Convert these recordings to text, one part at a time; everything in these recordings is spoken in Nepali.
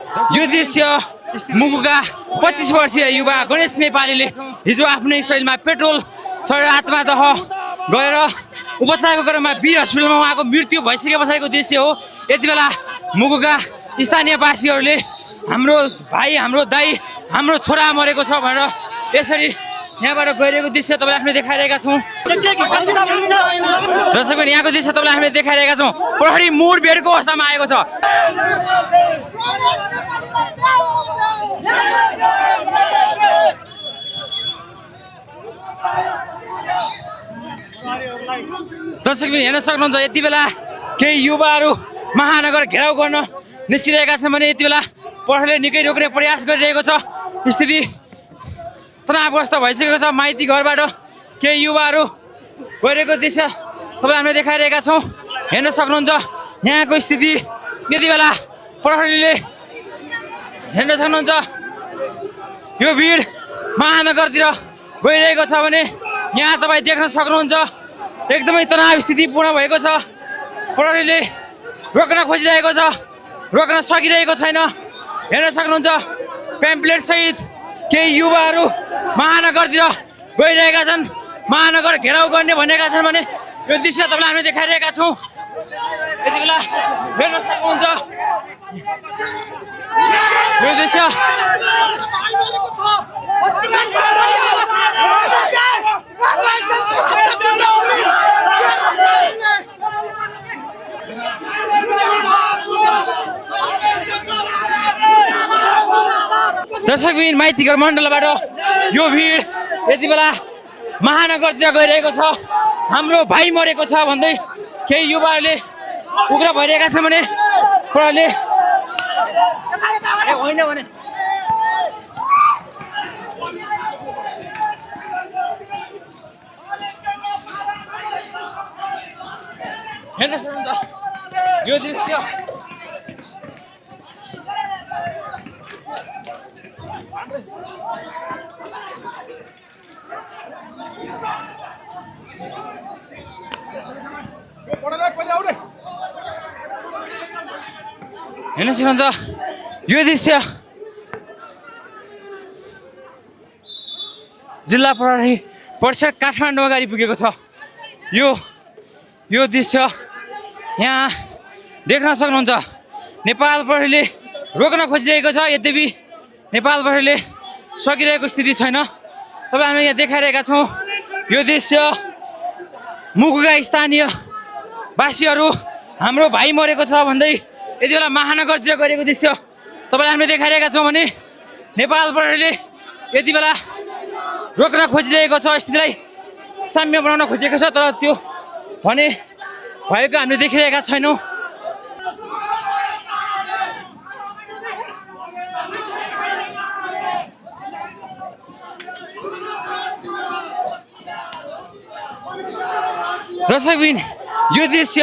यो दृश्य मुगुका 25 वर्षीय युवा गणेश नेपालीले हिजो आफ्नै शरीरमा पेट्रोल छरेर आत्मदाह गरेर उपचारको क्रममा वीर हस्पिटलमा उहाँको मृत्यु भइसके पछाडिको दृश्य हो। यति बेला मुगुका स्थानीयवासीहरूले हाम्रो भाइ, हाम्रो दाइ, हाम्रो छोरा मरेको छ भनेर यसरी यहाँबाट गइरहेको दृश्य तपाईँलाई हामीले देखाइरहेका छौँ। दर्शकगण, यहाँको दृश्य तपाईँलाई हामीले देखाइरहेका छौँ। प्रहरी मोड भेटको अवस्थामा आएको छ। दर्शकबिन हेर्न सक्नुहुन्छ यति बेला केही युवाहरू महानगर घेराउ गर्न निस्किरहेका छन् भने यति बेला प्रहरीले निकै रोक्ने प्रयास गरिरहेको छ। स्थिति तनावग्रस्त भइसकेको छ। माइती घरबाट केही युवाहरू गइरहेको दृश्य तपाईँलाई हामीले देखाइरहेका छौँ। हेर्न सक्नुहुन्छ यहाँको स्थिति। यति बेला प्रहरीले हेर्न सक्नुहुन्छ यो भिड महानगरतिर गइरहेको छ भने यहाँ तपाईँ देख्न सक्नुहुन्छ एकदमै तनाव स्थितिपूर्ण भएको छ। प्रहरीले रोक्न खोजिरहेको छ, रोक्न सकिरहेको छैन। हेर्न सक्नुहुन्छ प्याम्पलेट सहित केही युवाहरू महानगरतिर गइरहेका छन्। महानगर घेराउ गर्ने भनेका छन् भने यो दृश्य तपाईँलाई हामीले देखाइरहेका छौँ। यति बेला हेर्न सक्नुहुन्छ यो दृश्य। दर्शकबिन माइतीघर मण्डलबाट यो भिड यति बेला महानगरतिर गइरहेको छ। हाम्रो भाइ मरेको छ भन्दै केही युवाहरूले उग्र भइरहेका छन् भने प्रहरीले होइन भने हेर्न सक्नुहुन्छ यो दृश्य। हेर्न सक्नुहुन्छ यो दृश्य जिल्ला प्रहरी परिषद काठमाडौँ अगाडि पुगेको छ। यो दृश्य यहाँ देख्न सक्नुहुन्छ। नेपाल प्रहरीले रोक्न खोजिरहेको छ, यद्यपि नेपाल प्रहरीले सकिरहेको स्थिति छैन। तपाईँ हामीले यहाँ देखाइरहेका छौँ यो दृश्य। मुगुका स्थानीय वासीहरू हाम्रो भाइ मरेको छ भन्दै यति बेला महानगरतिर गरेको दृश्य तपाईँलाई हामीले देखाइरहेका छौँ भने नेपाल प्रहरीले यति बेला रोक्न खोजिरहेको छ, स्थितिलाई साम्य बनाउन खोजेको छ, तर त्यो भने भएको हामीले देखिरहेका छैनौँ। दर्शकबिन यो दृश्य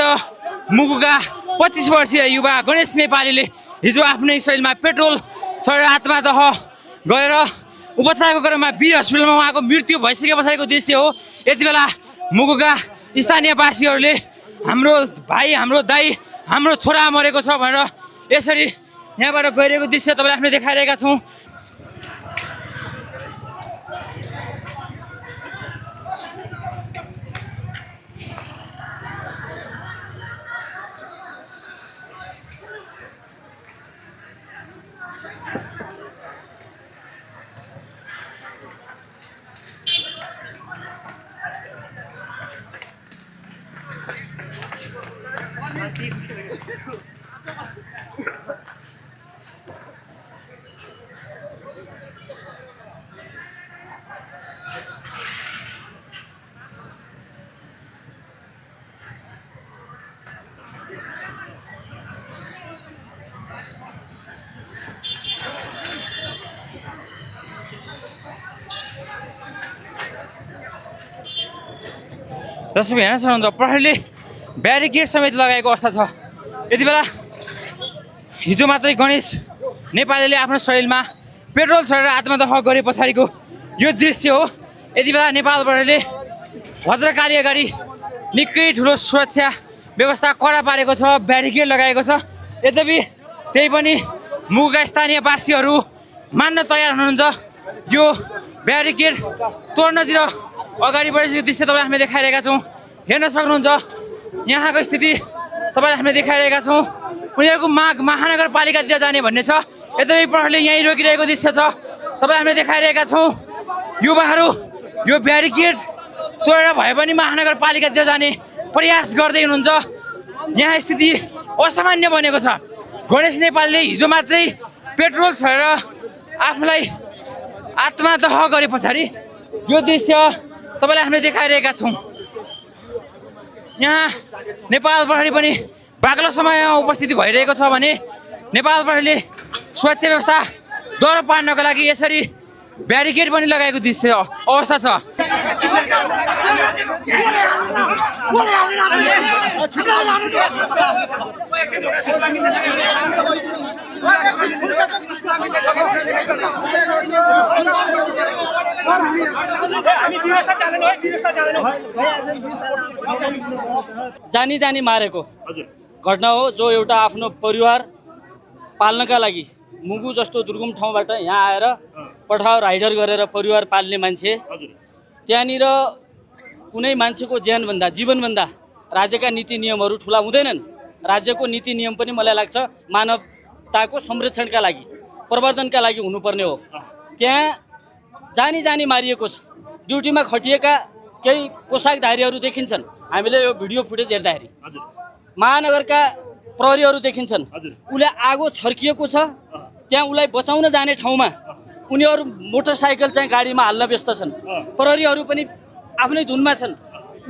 मुगुका 25 वर्षीय युवा गणेश नेपालीले हिजो आफ्नै शरीरमा पेट्रोल छरेर आत्मदाह गरेर उपचारको क्रममा वीर हस्पिटलमा उहाँको मृत्यु भइसके पछाडिको दृश्य हो। यति बेला मुगुका स्थानीयवासीहरूले हाम्रो भाइ, हाम्रो दाइ, हाम्रो छोरा मरेको छ भनेर यसरी यहाँबाट गइरहेको दृश्य तपाईँलाई हामीले देखाइरहेका छौँ। दर्शक हेर्न सक्नुहुन्छ प्रहरीले ब्यारिकेड समेत लगाएको अवस्था छ। यति बेला हिजो मात्रै गणेश नेपालीले आफ्नो शरीरमा पेट्रोल छरेर आत्मदाह गरे पछाडिको यो दृश्य हो। यति बेला नेपाल प्रहरीले भद्रकाली अगाडि निकै ठुलो सुरक्षा व्यवस्था कडा पारेको छ, ब्यारिकेड लगाएको छ। यद्यपि त्यही पनि मुगुका स्थानीयवासीहरू मान्न तयार हुनुहुन्छ। यो ब्यारिकेड तोड्नतिर अगाडि बढेको दृश्य तपाईँलाई हामीले देखाइरहेका छौँ। हेर्न सक्नुहुन्छ यहाँको स्थिति तपाईँलाई हामीले देखाइरहेका छौँ। उनीहरूको माग महानगरपालिकातिर जाने भन्ने छ। यद्यपि प्रहरीले यहीँ रोकिरहेको दृश्य छ तपाईँलाई हामीले देखाइरहेका छौँ। युवाहरू यो ब्यारिकेड तोडेर भए पनि महानगरपालिकातिर जाने प्रयास गर्दै हुनुहुन्छ। यहाँ स्थिति असामान्य बनेको छ। गणेश नेपालले हिजो मात्रै पेट्रोल छोडेर आफूलाई आत्मदाह गरे पछाडि यो दृश्य तपाईँलाई हामीले देखाइरहेका छौँ। यहाँ नेपाल प्रहरी पनि बाक्लो समयमा उपस्थिति भइरहेको छ भने नेपाल प्रहरीले सुरक्षा व्यवस्था डह्रो पार्नको लागि यसरी ब्यारिकेड पनि लगाएको दृश्य अवस्था छ। जानी जानी मारेको घटना हो, जो एउटा आफ्नो परिवार पाल्नका लागि मुगु जस्तो दुर्गम ठाउँबाट यहाँ आएर पठाउ राइडर गरेर परिवार पाल्ने मान्छे, त्यहाँनिर कुनै मान्छेको ज्यानभन्दा जीवनभन्दा राज्यका नीति नियमहरू ठुला हुँदैनन्। राज्यको नीति नियम पनि मलाई लाग्छ मानवताको संरक्षणका लागि प्रवर्धनका लागि हुनुपर्ने हो। त्यहाँ जानी जानी मारिएको छ। ड्युटीमा खटिएका केही पोसाकधारीहरू देखिन्छन् हामीले यो भिडियो फुटेज हेर्दाखेरि। महानगरका प्रहरीहरू देखिन्छन्। उसले आगो छर्किएको छ, त्यहाँ उसलाई बचाउन जाने ठाउँमा उनीहरू मोटरसाइकल चाहिँ गाडीमा हाल्न व्यस्त छन्। प्रहरीहरू पनि आफ्नै धुनमा छन्।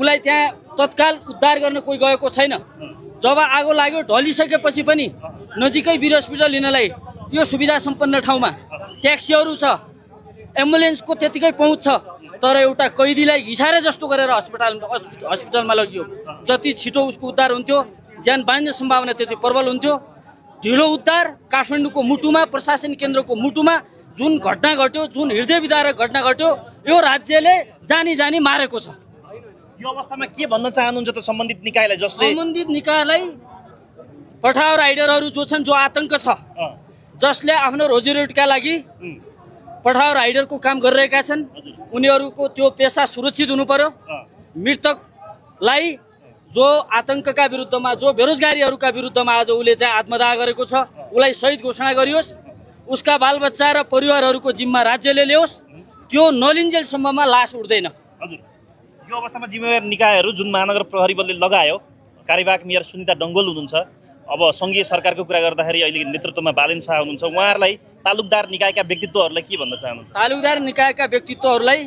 उसलाई त्यहाँ तत्काल उद्धार गर्न कोही गएको छैन। जब आगो लाग्यो ढलिसकेपछि पनि नजिकै वीर हस्पिटल लिनलाई यो सुविधा सम्पन्न ठाउँमा ट्याक्सीहरू छ, एम्बुलेन्सको त्यतिकै पहुँच छ, तर एउटा कैदीलाई घिसारे जस्तो गरेर हस्पिटलमा लगियो। जति छिटो उसको उद्धार हुन्थ्यो, ज्यान बाँच्ने सम्भावना त्यति प्रबल हुन्थ्यो। ढिलो उद्धार काठमाडौँको मुटुमा, प्रशासन केन्द्रको मुटुमा जुन घटना घट्यो, जुन हृदय विदारक घटना घट्यो, यो राज्यले जानी जानी मारेको छ। यो अवस्थामा के भन्न चाहनुहुन्छ त सम्बन्धित निकायलाई? सम्बन्धित निकायलाई पठाउ राइडरहरू जो छन्, जो आतंक छ, जसले आफ्नो रोजीरोटीका लागि पठाउ राइडरको काम गरिरहेका छन्, उनीहरूको त्यो पेसा सुरक्षित हुनु पर्यो। मृतकलाई जो आतंकका विरुद्धमा, जो बेरोजगारीहरूका विरुद्धमा आज उसले चाहिँ आत्मदाह गरेको छ, उसलाई शहीद घोषणा गरियोस्। उसका बालबच्चा र परिवारहरूको जिम्मा राज्यले ल्याओस्। त्यो नलिन्जेलसम्ममा लास उठ्दैन। हजुर, यो अवस्थामा जिम्मेवार निकायहरू जुन महानगर प्रहरी बलले लगायो, कार्यवाहक मेयर सुनिता डङ्गोल हुनुहुन्छ, अब सङ्घीय सरकारको कुरा गर्दाखेरि अहिले नेतृत्वमा बालेन शाह हुनुहुन्छ, उहाँहरूलाई तालुकदार निकायका व्यक्तित्वहरूलाई के भन्न चाहनुहुन्छ? तालुकदार निकायका व्यक्तित्वहरूलाई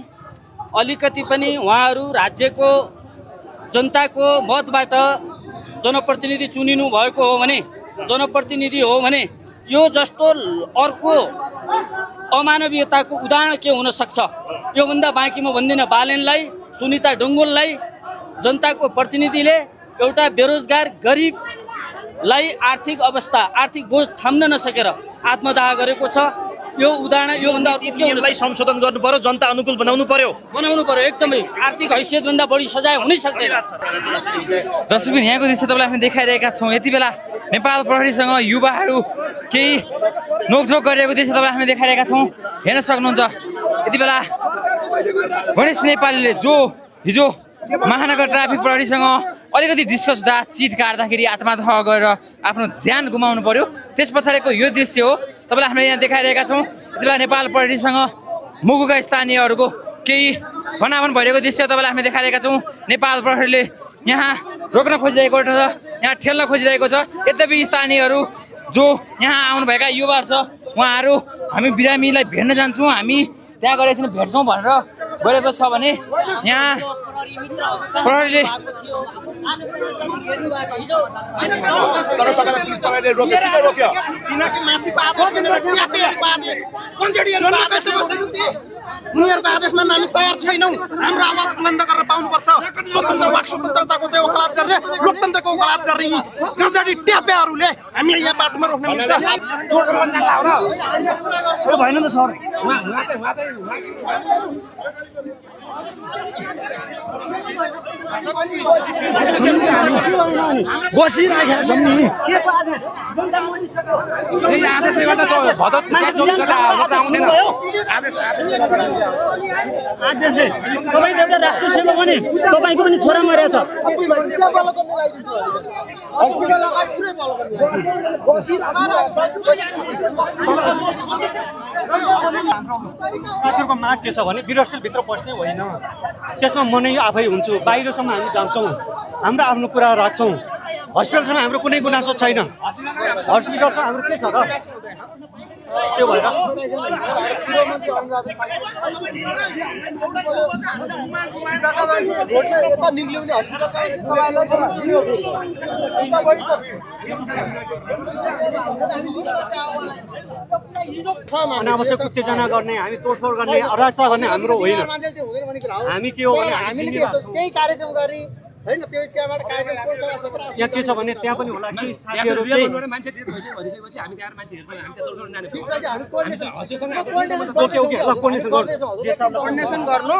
अलिकति पनि उहाँहरू राज्यको जनताको मतबाट जनप्रतिनिधि चुनिनु भएको हो भने, जनप्रतिनिधि हो भने यो जस्तो अर्को अमानवीयताको उदाहरण के हुन सक्छ? योभन्दा बाँकी म भन्दिनँ। बालेनलाई, सुनिता डङ्गोललाई जनताको प्रतिनिधिले एउटा बेरोजगार गरिबलाई आर्थिक अवस्था, आर्थिक बोझ थाम्न नसकेर आत्मदाह गरेको छ। यो उदाहरण योभन्दा अर्को के हुन? संशोधन गर्नु पर्यो, जनता अनुकूल बनाउनु पर्यो एकदमै। आर्थिक हैसियतभन्दा बढी सजाय हुनै सक्दैन। दर्शक यहाँको दृश्य तपाईँलाई हामी देखाइरहेका छौँ। यति बेला नेपाल प्रहरीसँग युवाहरू केही नोकझोक गरिरहेको दृश्य तपाईँलाई हामी देखाइरहेका छौँ। हेर्न सक्नुहुन्छ यति बेला गणेश नेपालले जो हिजो महानगर ट्राफिक प्रहरीसँग अलिकति डिस्कस हुँदा चिट काट्दाखेरि आत्मदाह गरेर आफ्नो ज्यान गुमाउनु पर्यो, त्यस पछाडिको यो दृश्य हो तपाईँलाई हामीले यहाँ देखाइरहेका छौँ। यति बेला नेपाल प्रहरीसँग मुगुका स्थानीयहरूको केही भनाभन भइरहेको दृश्य तपाईँलाई हामीले देखाइरहेका छौँ। नेपाल प्रहरीले यहाँ रोक्न खोजिरहेको छ, यहाँ ठेल्न खोजिरहेको छ। यद्यपि स्थानीयहरू जो यहाँ आउनुभएका युवाहरू छ, उहाँहरू हामी बिरामीलाई भेट्न जान्छौँ, हामी त्यहाँ गएर एकछिन भेट्छौँ भनेर गरेको छ भने यहाँ प्रहरीले उनीहरूको आदेशमा हामी तयार छैनौँ। हाम्रो आवाज बुलन्द गरेर पाउनुपर्छ। स्वतन्त्र वाक स्वतन्त्रताको चाहिँ वकालत गर्ने, लोकतन्त्रको वकालत गर्ने यी गजडी ट्यापेहरूले हामीले यहाँ बाटोमा रोक्न मिल्छ? भएन त सर। बसिराखेका छौँ नि आदेशले तपाईँ एउटा राष्ट्र सेवक भने तपाईँको पनि छोरा मरेछ सरकारको माग के छ भने वीरस्थलभित्र बस्ने होइन त्यसमा म नै आफै हुन्छु बाहिरसम्म हामी जान्छौँ हाम्रो आफ्नो कुरा राख्छौँ हस्पिटलसँग हाम्रो कुनै गुनासो छैन हस्पिटलसँग हाम्रो के छ र त्यो भएर अनावश्यक उत्तेजना गर्ने हामी तोडफोड गर्ने अराजकता गर्ने हाम्रो होइन हामी के हो भने हामीले त्यही कार्यक्रम गरी हैन त्यो त्यहाँबाट कार्यक्रम यहाँ के छ भने त्यहाँ पनि होला कि साथीहरू मान्छे भइसकेपछि हामी त्यहाँ मान्छे हेर्छौँ हामी त्यहाँ तोड्न जाने ओके ल कोर्डिनेसन गर्नु कोर्डिनेसन गर्नु